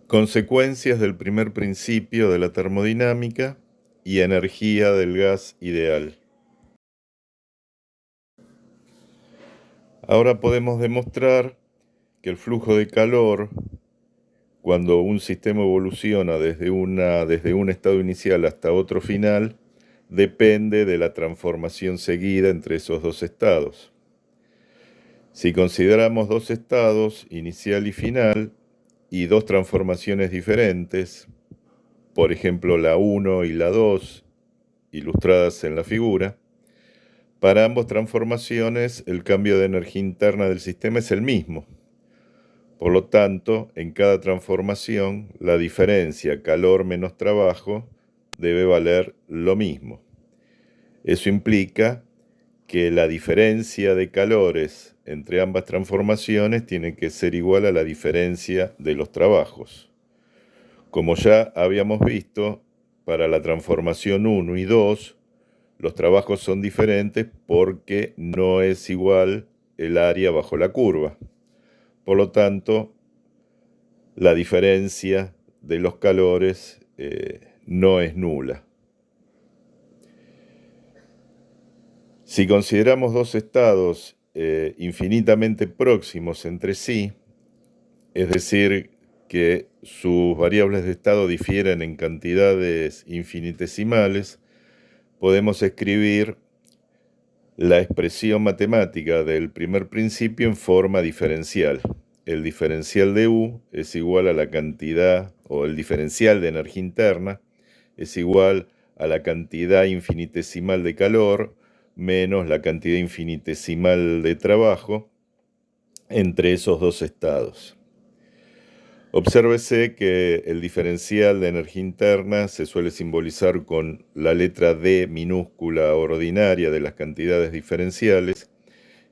Consecuencias del primer principio de la termodinámica y energía del gas ideal. Ahora podemos demostrar que el flujo de calor, cuando un sistema evoluciona desde un estado inicial hasta otro final, depende de la transformación seguida entre esos dos estados. Si consideramos dos estados, inicial y final, y dos transformaciones diferentes, por ejemplo la 1 y la 2, ilustradas en la figura, para ambas transformaciones el cambio de energía interna del sistema es el mismo. Por lo tanto, en cada transformación, la diferencia calor menos trabajo debe valer lo mismo. Eso implica que la diferencia de calores entre ambas transformaciones tiene que ser igual a la diferencia de los trabajos. Como ya habíamos visto, para la transformación 1 y 2, los trabajos son diferentes porque no es igual el área bajo la curva. Por lo tanto, la diferencia de los calores no es nula. Si consideramos dos estados infinitamente próximos entre sí, es decir, que sus variables de estado difieren en cantidades infinitesimales, podemos escribir la expresión matemática del primer principio en forma diferencial. El diferencial de U es igual a la cantidad, o el diferencial de energía interna, es igual a la cantidad infinitesimal de calor menos la cantidad infinitesimal de trabajo entre esos dos estados. Obsérvese que el diferencial de energía interna se suele simbolizar con la letra D minúscula ordinaria de las cantidades diferenciales.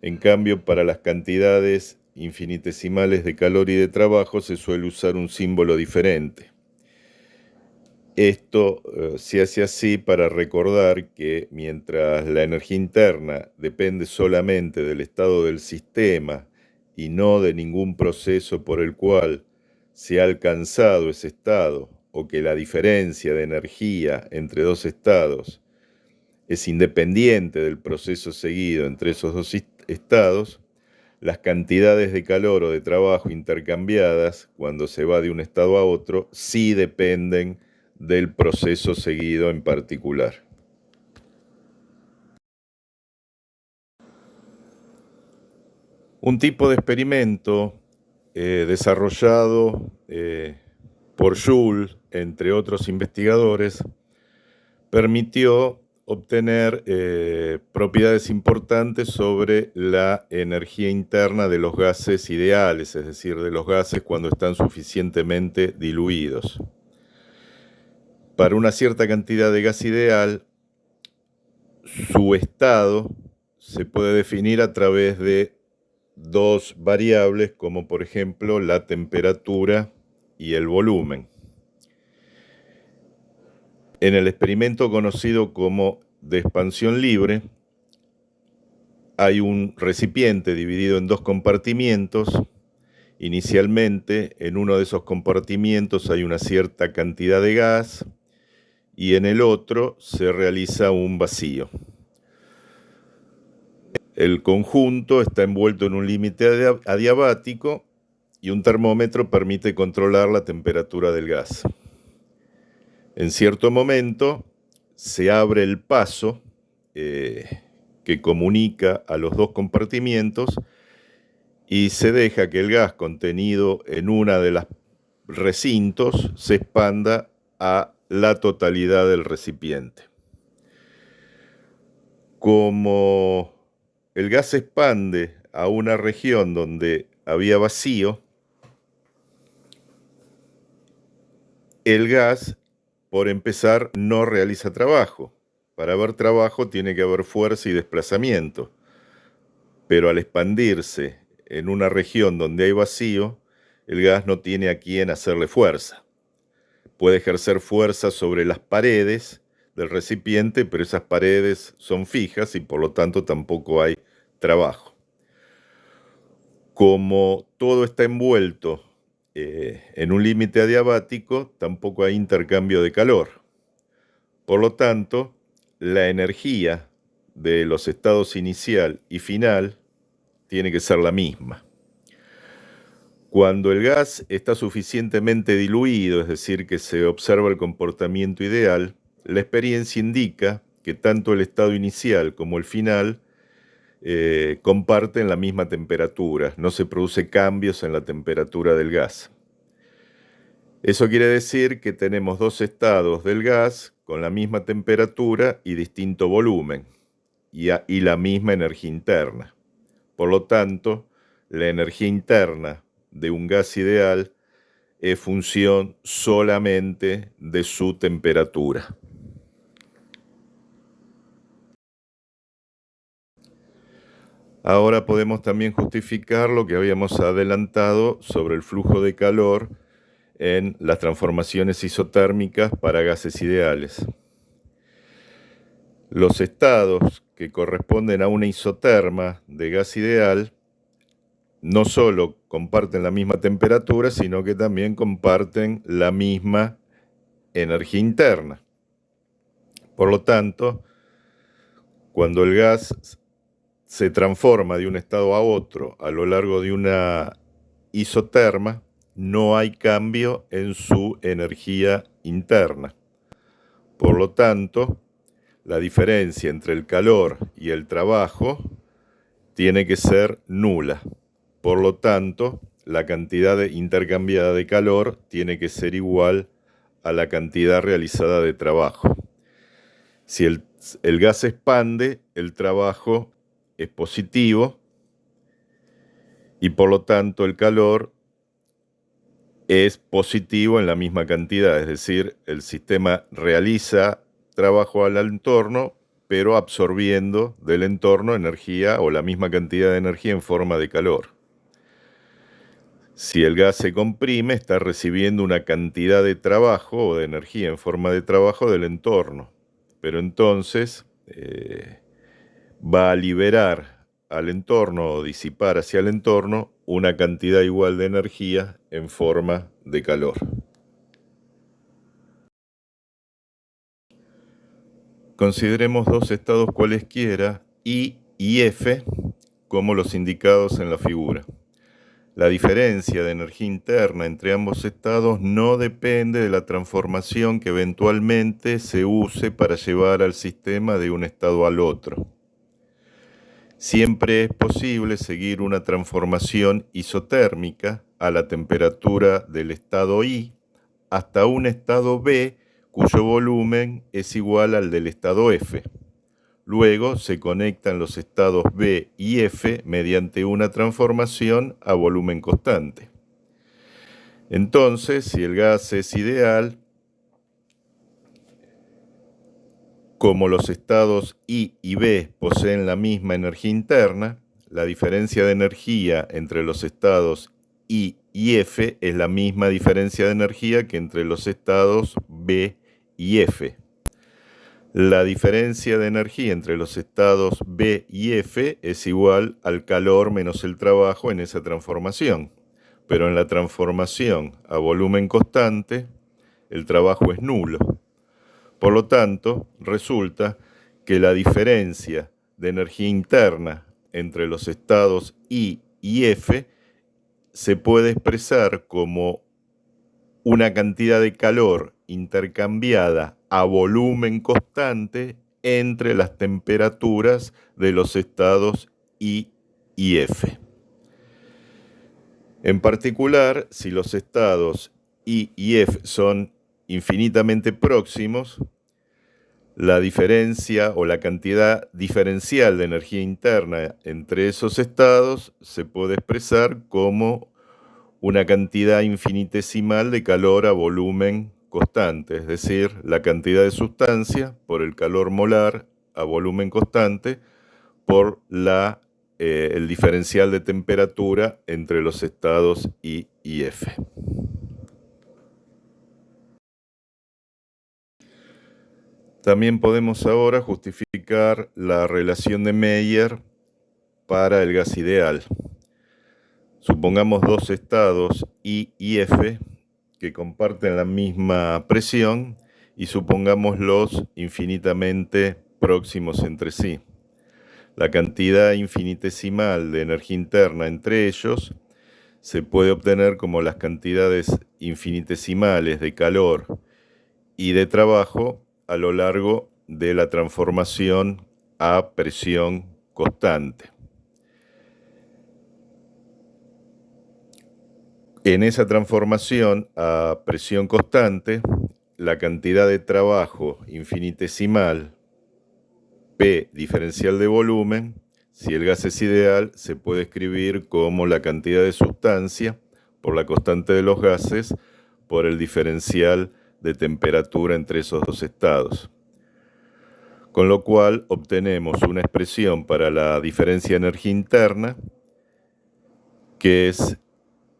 En cambio, para las cantidades infinitesimales de calor y de trabajo se suele usar un símbolo diferente. Esto se hace así para recordar que mientras la energía interna depende solamente del estado del sistema y no de ningún proceso por el cual se ha alcanzado ese estado, o que la diferencia de energía entre dos estados es independiente del proceso seguido entre esos dos estados, las cantidades de calor o de trabajo intercambiadas cuando se va de un estado a otro sí dependen del proceso seguido en particular. Un tipo de experimento desarrollado por Joule, entre otros investigadores, permitió obtener propiedades importantes sobre la energía interna de los gases ideales, es decir, de los gases cuando están suficientemente diluidos. Para una cierta cantidad de gas ideal, su estado se puede definir a través de dos variables, como por ejemplo la temperatura y el volumen. En el experimento conocido como de expansión libre, hay un recipiente dividido en dos compartimientos. Inicialmente, en uno de esos compartimientos hay una cierta cantidad de gas y en el otro se realiza un vacío. El conjunto está envuelto en un límite adiabático y un termómetro permite controlar la temperatura del gas. En cierto momento se abre el paso que comunica a los dos compartimientos y se deja que el gas contenido en una de las recintos se expanda a la totalidad del recipiente. Como el gas se expande a una región donde había vacío, el gas, por empezar, no realiza trabajo. Para haber trabajo tiene que haber fuerza y desplazamiento. Pero al expandirse en una región donde hay vacío, el gas no tiene a quién hacerle fuerza. Puede ejercer fuerza sobre las paredes del recipiente, pero esas paredes son fijas y por lo tanto tampoco hay trabajo. Como todo está envuelto en un límite adiabático tampoco hay intercambio de calor. Por lo tanto, la energía de los estados inicial y final tiene que ser la misma. Cuando el gas está suficientemente diluido, es decir, que se observa el comportamiento ideal, la experiencia indica que tanto el estado inicial como el final comparten la misma temperatura, no se produce cambios en la temperatura del gas. Eso quiere decir que tenemos dos estados del gas con la misma temperatura y distinto volumen y la misma energía interna. Por lo tanto, la energía interna de un gas ideal es función solamente de su temperatura. Ahora podemos también justificar lo que habíamos adelantado sobre el flujo de calor en las transformaciones isotérmicas para gases ideales. Los estados que corresponden a una isoterma de gas ideal no solo comparten la misma temperatura, sino que también comparten la misma energía interna. Por lo tanto, cuando el gas se transforma de un estado a otro a lo largo de una isoterma, no hay cambio en su energía interna. Por lo tanto, la diferencia entre el calor y el trabajo tiene que ser nula. Por lo tanto, la cantidad intercambiada de calor tiene que ser igual a la cantidad realizada de trabajo. Si el gas se expande, el trabajo es positivo y por lo tanto el calor es positivo en la misma cantidad, es decir, el sistema realiza trabajo al entorno, pero absorbiendo del entorno energía o la misma cantidad de energía en forma de calor. Si el gas se comprime, está recibiendo una cantidad de trabajo o de energía en forma de trabajo del entorno, pero entonces va a liberar al entorno o disipar hacia el entorno una cantidad igual de energía en forma de calor. Consideremos dos estados cualesquiera, I y F, como los indicados en la figura. La diferencia de energía interna entre ambos estados no depende de la transformación que eventualmente se use para llevar al sistema de un estado al otro. Siempre es posible seguir una transformación isotérmica a la temperatura del estado I hasta un estado B cuyo volumen es igual al del estado F. Luego se conectan los estados B y F mediante una transformación a volumen constante. Entonces, si el gas es ideal, como los estados I y B poseen la misma energía interna, la diferencia de energía entre los estados I y F es la misma diferencia de energía que entre los estados B y F. La diferencia de energía entre los estados B y F es igual al calor menos el trabajo en esa transformación. Pero en la transformación a volumen constante, el trabajo es nulo. Por lo tanto, resulta que la diferencia de energía interna entre los estados I y F se puede expresar como una cantidad de calor intercambiada a volumen constante entre las temperaturas de los estados I y F. En particular, si los estados I y F son infinitamente próximos, la diferencia o la cantidad diferencial de energía interna entre esos estados se puede expresar como una cantidad infinitesimal de calor a volumen constante, es decir, la cantidad de sustancia por el calor molar a volumen constante por el diferencial de temperatura entre los estados I y F. También podemos ahora justificar la relación de Mayer para el gas ideal. Supongamos dos estados I y F que comparten la misma presión y supongámoslos infinitamente próximos entre sí. La cantidad infinitesimal de energía interna entre ellos se puede obtener como las cantidades infinitesimales de calor y de trabajo a lo largo de la transformación a presión constante. En esa transformación a presión constante, la cantidad de trabajo infinitesimal P diferencial de volumen, si el gas es ideal, se puede escribir como la cantidad de sustancia por la constante de los gases por el diferencial de temperatura entre esos dos estados. Con lo cual obtenemos una expresión para la diferencia de energía interna que es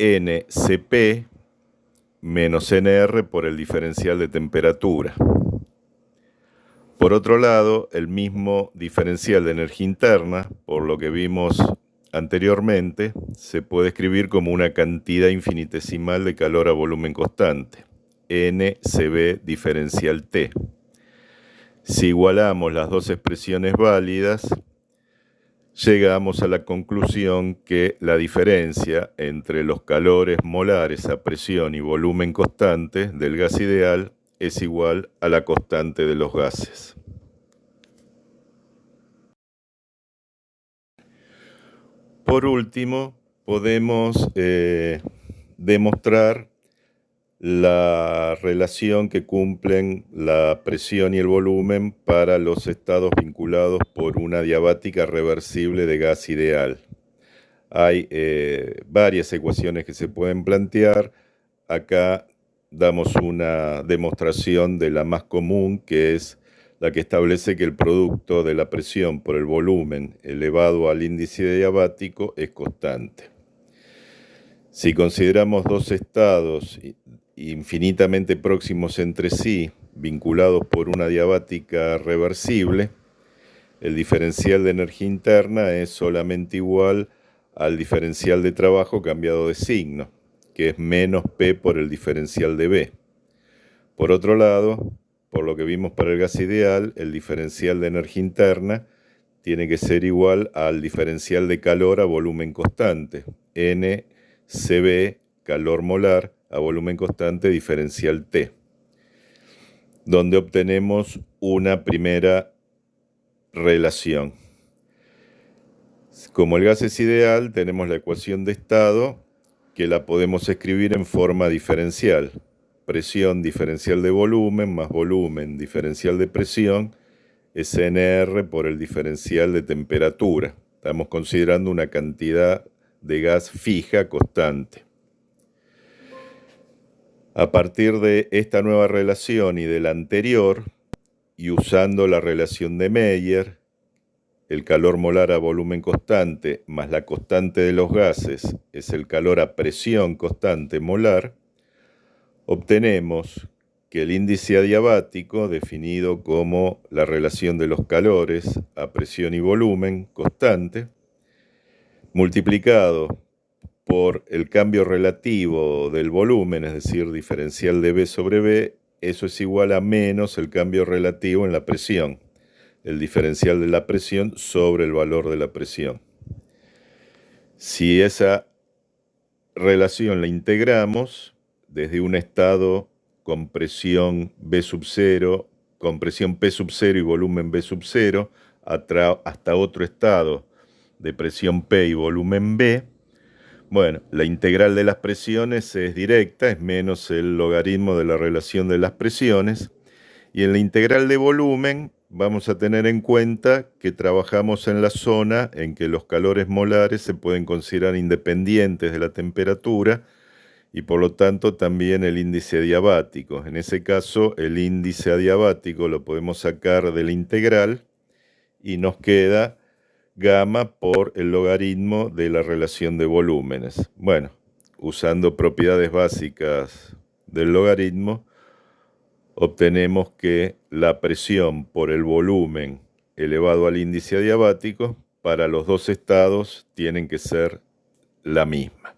NCP menos NR por el diferencial de temperatura. Por otro lado, el mismo diferencial de energía interna, por lo que vimos anteriormente, se puede escribir como una cantidad infinitesimal de calor a volumen constante, NCB diferencial T. Si igualamos las dos expresiones válidas, llegamos a la conclusión que la diferencia entre los calores molares a presión y volumen constante del gas ideal es igual a la constante de los gases. Por último, podemos demostrar la relación que cumplen la presión y el volumen para los estados vinculados por una adiabática reversible de gas ideal. Hay varias ecuaciones que se pueden plantear. Acá damos una demostración de la más común, que es la que establece que el producto de la presión por el volumen elevado al índice adiabático es constante. Si consideramos dos estados infinitamente próximos entre sí, vinculados por una adiabática reversible, el diferencial de energía interna es solamente igual al diferencial de trabajo cambiado de signo, que es menos P por el diferencial de B. Por otro lado, por lo que vimos para el gas ideal, el diferencial de energía interna tiene que ser igual al diferencial de calor a volumen constante, NCB, calor molar, a volumen constante diferencial T, donde obtenemos una primera relación. Como el gas es ideal, tenemos la ecuación de estado que la podemos escribir en forma diferencial. Presión diferencial de volumen más volumen diferencial de presión es NR por el diferencial de temperatura. Estamos considerando una cantidad de gas fija constante. A partir de esta nueva relación y de la anterior, y usando la relación de Meyer, el calor molar a volumen constante más la constante de los gases es el calor a presión constante molar, obtenemos que el índice adiabático, definido como la relación de los calores a presión y volumen constante, multiplicado por el cambio relativo del volumen, es decir, diferencial de B sobre B, eso es igual a menos el cambio relativo en la presión, el diferencial de la presión sobre el valor de la presión. Si esa relación la integramos desde un estado con presión B sub 0, con presión P sub 0 y volumen B sub 0, hasta otro estado de presión P y volumen B, bueno, la integral de las presiones es directa, es menos el logaritmo de la relación de las presiones, y en la integral de volumen vamos a tener en cuenta que trabajamos en la zona en que los calores molares se pueden considerar independientes de la temperatura y por lo tanto también el índice adiabático. En ese caso, el índice adiabático lo podemos sacar de la integral y nos queda gamma por el logaritmo de la relación de volúmenes. Bueno, usando propiedades básicas del logaritmo, obtenemos que la presión por el volumen elevado al índice adiabático para los dos estados tienen que ser la misma.